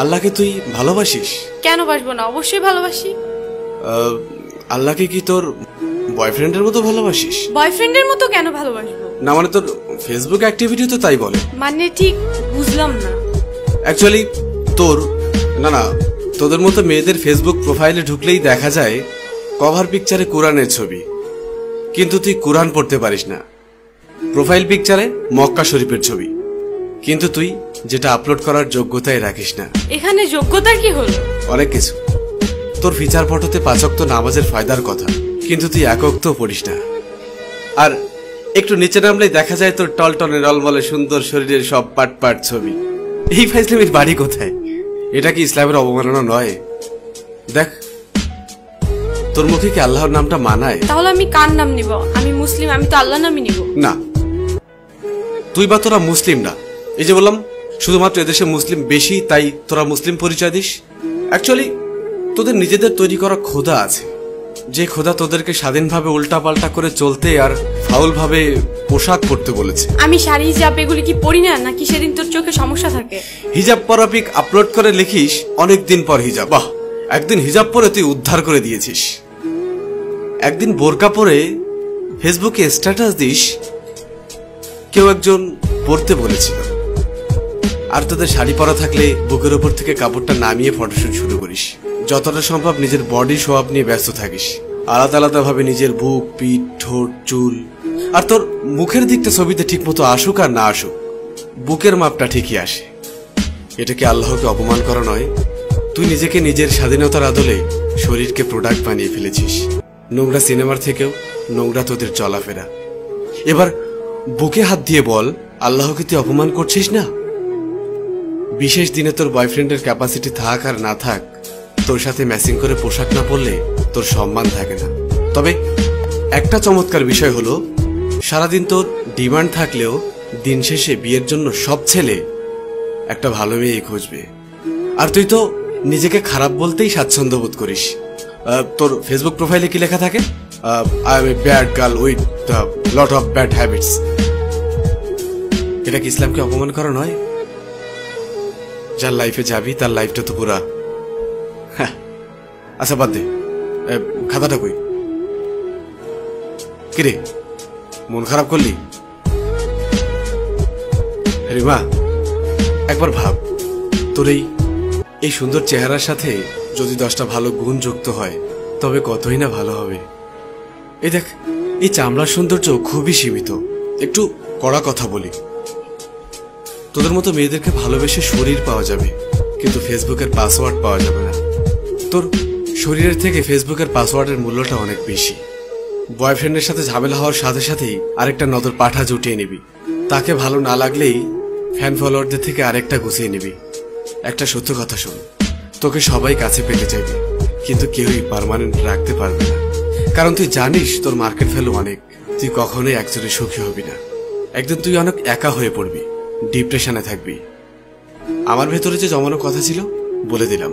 আল্লাহকে তুই ভালোবাসিস? কেন বাসবো না, অবশ্যই ভালোবাসি। আল্লাহকে কি তোর বয়ফ্রেন্ডের মতো ভালোবাসিস? বয়ফ্রেন্ডের মতো কেন ভালোবাসবো? না মানে তোর ফেসবুক অ্যাক্টিভিটি তো তাই বলে। মানে ঠিক বুঝলাম না। অ্যাকচুয়ালি তোর না তোদের মতো মেয়েদের ফেসবুক প্রোফাইলে ঢুকলেই দেখা যায় কভার পিকচারে কোরআনের ছবি, কিন্তু তুই কোরআন পড়তে পারিস না। প্রোফাইল পিকচারে মক্কা শরীফের ছবি, কিন্তু তুই যেটা আপলোড করার যোগ্যতাই রাখিস না। এখানে যোগ্যতার কি হলো? অনেক কিছু। তোর ফিচার ফটোতে 5 ওয়াক্ত নামাজের ফায়দার কথা, কিন্তু তুই 1 ওয়াক্ত পড়িস না। আর একটু নিচে নামলেই দেখা যায় তোর টলটনে রলমলে সুন্দর শরীরের সব পাট পাট ছবি। এই ফাইজলামির বাড়ি কোথায়? এটা কি ইসলামের অবমাননা নয়? দেখ, তোর মুখে কি আল্লাহর নামটা মানায়? তাহলে আমি কার নাম নিব? আমি মুসলিম, আমি তো আল্লাহর নামই নিব। না, তুই বা তোরা মুসলিম না। এই যে বললাম শুধুমাত্র এদেশে মুসলিম বেশি তাই তোরা মুসলিম পরিচয় দিস। অ্যাকচুয়ালি তোদের নিজেদের তৈরি করা খোদা আছে, যে খোদা তোদেরকে স্বাধীনভাবে উল্টাপাল্টা করে চলতে আর ফাউল ভাবে পোশাক পরতে বলেছে। আমি শাড়ি হিজাব এগুলি কি পরি না, নাকি সেদিন তোর চোখে সমস্যা থাকে? হিজাব পরা পিক আপলোড করে লিখিস অনেকদিন পর হিজাব। বাহ, একদিন হিজাব পরে তুই উদ্ধার করে দিয়েছিস। একদিন বোরকা পরে ফেসবুকে স্ট্যাটাস দিস কেউ একজন পড়তে বলেছিল। আর তোদের শাড়ি পরা থাকলে বুকের ওপর থেকে কাপড়টা নামিয়ে ফটোশুট শুরু করিস। যতটা সম্ভব নিজের বডি শো আপ নিয়ে ব্যস্ত থাকিস, আলাদা আলাদা ভাবে নিজের বুক, পিঠ, ঠোঁট, চুল। আর তোর মুখের দিকটা ছবিতে ঠিক মতো আসুক আর না আসুক, বুকের মাপটা ঠিকই আসে। এটা কি আল্লাহকে অপমান করা নয়? তুই নিজেকে নিজের স্বাধীনতার আদলে শরীরকে প্রোডাক্ট বানিয়ে ফেলেছিস। নোংরা সিনেমার থেকেও নোংরা তোদের চলাফেরা। এবার বুকে হাত দিয়ে বল, আল্লাহকে তুই অপমান করছিস না? বিশেষ দিনে তোর বয়ফ্রেন্ডের ক্যাপাসিটি থাক আর না থাক, তোর সাথে ম্যাচিং করে পোশাক না পরলে তোর সম্মান থাকে না। তবে একটা চমৎকার বিষয় হলো, সারাদিন তোর ডিমান্ড থাকলেও দিন শেষে বিয়ের জন্য সব ছেলে একটা ভালো মেয়ে খুঁজবে। আর তুই তো নিজেকে খারাপ বলতেই স্বাচ্ছন্দ্য বোধ করিস। তোর ফেসবুক প্রোফাইলে কি লেখা থাকে? I M a bad girl with lot of bad habits. এটা কি ইসলামকে অপমান করা নয়? যার লাইফে যাবি তার লাইফটা তো পুরা। আচ্ছা বাদ দে, খাতাটা কই? কিরে, মন খারাপ করলি? রিমা, একবার ভাব, তোর এই সুন্দর চেহারার সাথে যদি 10টা ভালো গুণ যুক্ত হয় তবে কতই না ভালো হবে। এই দেখ, এই চামড়ার সৌন্দর্য খুবই সীমিত। একটু কড়া কথা বলি, তোদের মতো মেয়েদেরকে ভালোবেসে শরীর পাওয়া যাবে, কিন্তু ফেসবুকের পাসওয়ার্ড পাওয়া যাবে না। তোর শরীরের থেকে ফেসবুকের পাসওয়ার্ডের মূল্যটা অনেক বেশি। বয়ফ্রেন্ডের সাথে ঝামেলা হওয়ার সাথে সাথেই আরেকটা নদর পাঠা জুটিয়ে নিবি। তাকে ভালো না লাগলেই ফ্যান ফলোয়ারদের থেকে আরেকটা গুছিয়ে নিবি। একটা সত্য কথা শোন, তোকে সবাই কাছে পেতে চাইবে, কিন্তু কেউই পার্মানেন্ট রাখতে পারবে না। কারণ তুই জানিস তোর মার্কেট ভ্যালু অনেক। তুই কখনোই একজনে সুখী হবি না। একদিন তুই অনেক একা হয়ে পড়বি, ডিপ্রেশনে থাকবি। আমার ভেতরে যে জমানো কথা ছিল বলে দিলাম।